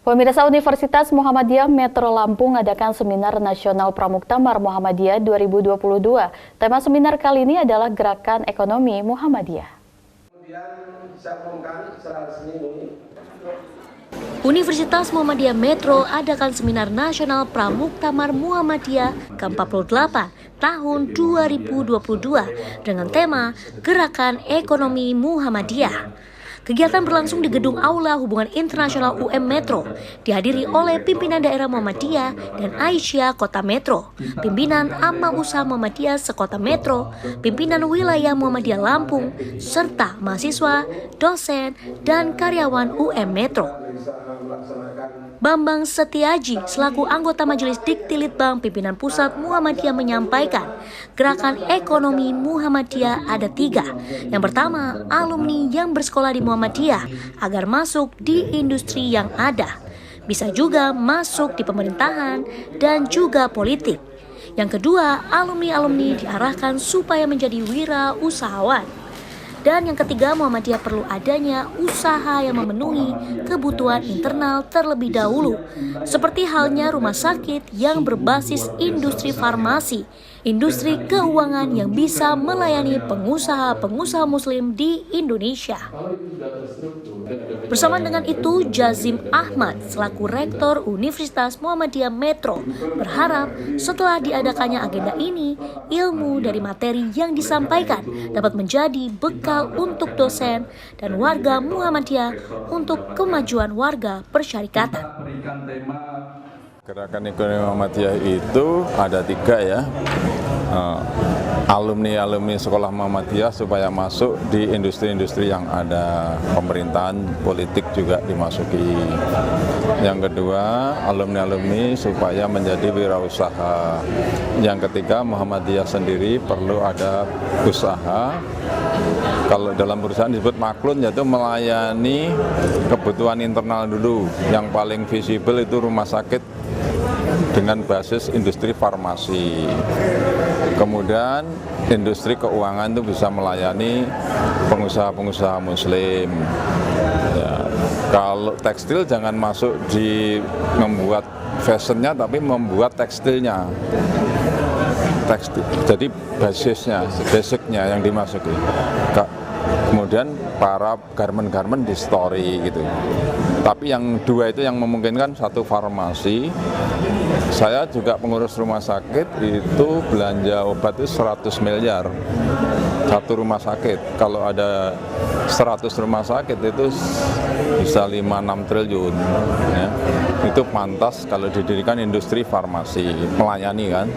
Pemirsa, Universitas Muhammadiyah Metro Lampung mengadakan Seminar Nasional Pramuktamar Muhammadiyah 2022. Tema seminar kali ini adalah Gerakan Ekonomi Muhammadiyah. Universitas Muhammadiyah Metro adakan Seminar Nasional Pramuktamar Muhammadiyah ke-48 tahun 2022 dengan tema Gerakan Ekonomi Muhammadiyah. Kegiatan berlangsung di Gedung Aula Hubungan Internasional UM Metro, dihadiri oleh pimpinan daerah Muhammadiyah dan Aisyah Kota Metro, pimpinan Amma Usaha Muhammadiyah Sekota Metro, pimpinan wilayah Muhammadiyah Lampung, serta mahasiswa, dosen, dan karyawan UM Metro. Bambang Setiaji selaku anggota Majelis Diktilitbang Pimpinan Pusat Muhammadiyah menyampaikan gerakan ekonomi Muhammadiyah ada 3. Yang pertama, alumni yang bersekolah di Muhammadiyah agar masuk di industri yang ada, bisa juga masuk di pemerintahan dan juga politik. Yang kedua, alumni-alumni diarahkan supaya menjadi wirausahawan. Dan yang ketiga, Muhammadiyah perlu adanya usaha yang memenuhi kebutuhan internal terlebih dahulu, seperti halnya rumah sakit yang berbasis industri farmasi, industri keuangan yang bisa melayani pengusaha-pengusaha muslim di Indonesia. Bersama dengan itu, Jazim Ahmad selaku Rektor Universitas Muhammadiyah Metro berharap setelah diadakannya agenda ini, ilmu dari materi yang disampaikan dapat menjadi bekal untuk dosen dan warga Muhammadiyah untuk kemajuan warga persyarikatan. Gerakan Ekonomi Muhammadiyah itu ada 3 ya. Alumni sekolah Muhammadiyah supaya masuk di industri-industri yang ada, pemerintahan, politik juga dimasuki. Yang kedua, alumni supaya menjadi wirausaha. Yang ketiga, Muhammadiyah sendiri perlu ada usaha. Kalau dalam perusahaan disebut maklun, yaitu melayani kebutuhan internal dulu. Yang paling visible itu rumah sakit dengan basis industri farmasi. Kemudian industri keuangan itu bisa melayani pengusaha-pengusaha muslim. Ya, kalau tekstil jangan masuk di membuat fashionnya, tapi membuat tekstilnya. Jadi basicnya yang dimasuki. Kemudian para garment di story gitu. Tapi yang 2 itu yang memungkinkan, satu farmasi. Saya juga pengurus rumah sakit, itu belanja obat itu 100 miliar satu rumah sakit. Kalau ada 100 rumah sakit itu bisa 5-6 triliun ya. Itu pantas kalau didirikan industri farmasi, melayani kan,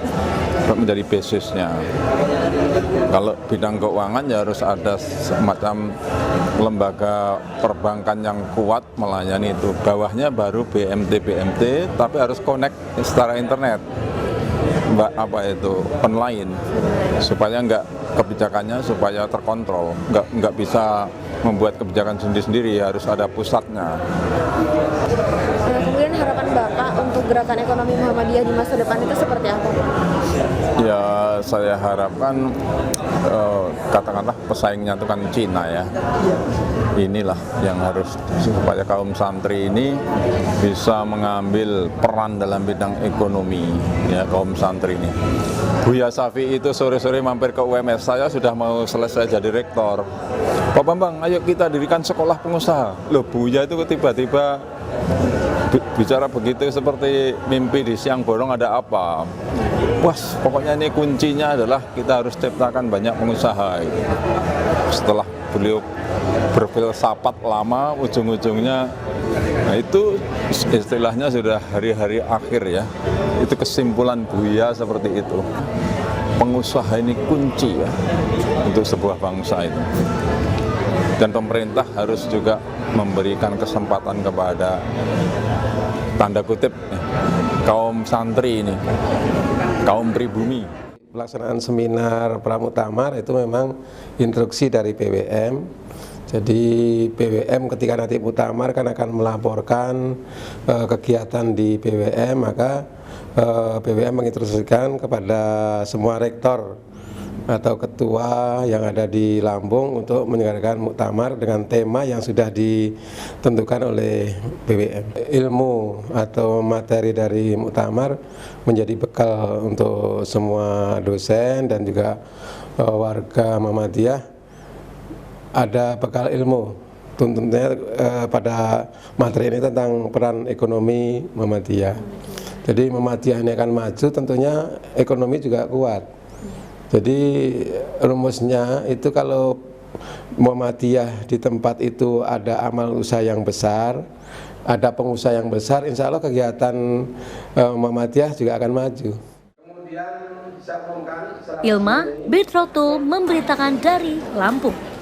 menjadi basisnya. Kalau bidang keuangan ya harus ada semacam lembaga perbankan yang kuat melayani itu. Bawahnya baru BMT, tapi harus connect secara internet, online, supaya kebijakannya supaya terkontrol, nggak bisa membuat kebijakan sendiri, harus ada pusatnya. Kemudian harapan Bapak untuk gerakan ekonomi Muhammadiyah di masa depan itu seperti apa? Ya, saya harapkan katakanlah pesaingnya itu kan Cina ya. Inilah yang harus supaya kaum santri ini bisa mengambil peran dalam bidang ekonomi ya, kaum santri ini. Buya Safi itu sore-sore mampir ke UMS, saya sudah mau selesai jadi rektor. Pak Bambang, ayo kita dirikan sekolah pengusaha. Loh, Buya itu tiba-tiba bicara begitu seperti mimpi di siang bolong ada apa. Wah, pokoknya ini kuncinya adalah kita harus ciptakan banyak pengusaha. Setelah beliau berfilsafat lama, ujung-ujungnya, nah itu istilahnya sudah hari-hari akhir ya. Itu kesimpulan Buya seperti itu. Pengusaha ini kunci ya untuk sebuah bangsa itu. Dan pemerintah harus juga memberikan kesempatan kepada tanda kutip kaum santri ini, kaum pribumi. Pelaksanaan seminar Pramuktamar itu memang instruksi dari PWM. Jadi PWM ketika nanti muktamar kan akan melaporkan kegiatan di PWM, maka PWM menginstruksikan kepada semua rektor atau ketua yang ada di Lampung untuk menyelenggarakan muktamar dengan tema yang sudah ditentukan oleh BWM. Ilmu atau materi dari muktamar menjadi bekal untuk semua dosen dan juga warga Muhammadiyah, ada bekal ilmu. Tuntutannya pada materi ini tentang peran ekonomi Muhammadiyah. Jadi Muhammadiyah ini akan maju, tentunya ekonomi juga kuat. Jadi rumusnya itu kalau Muhammadiyah di tempat itu ada amal usaha yang besar, ada pengusaha yang besar, insya Allah kegiatan Muhammadiyah juga akan maju. Ilma Betroto memberitakan dari Lampung.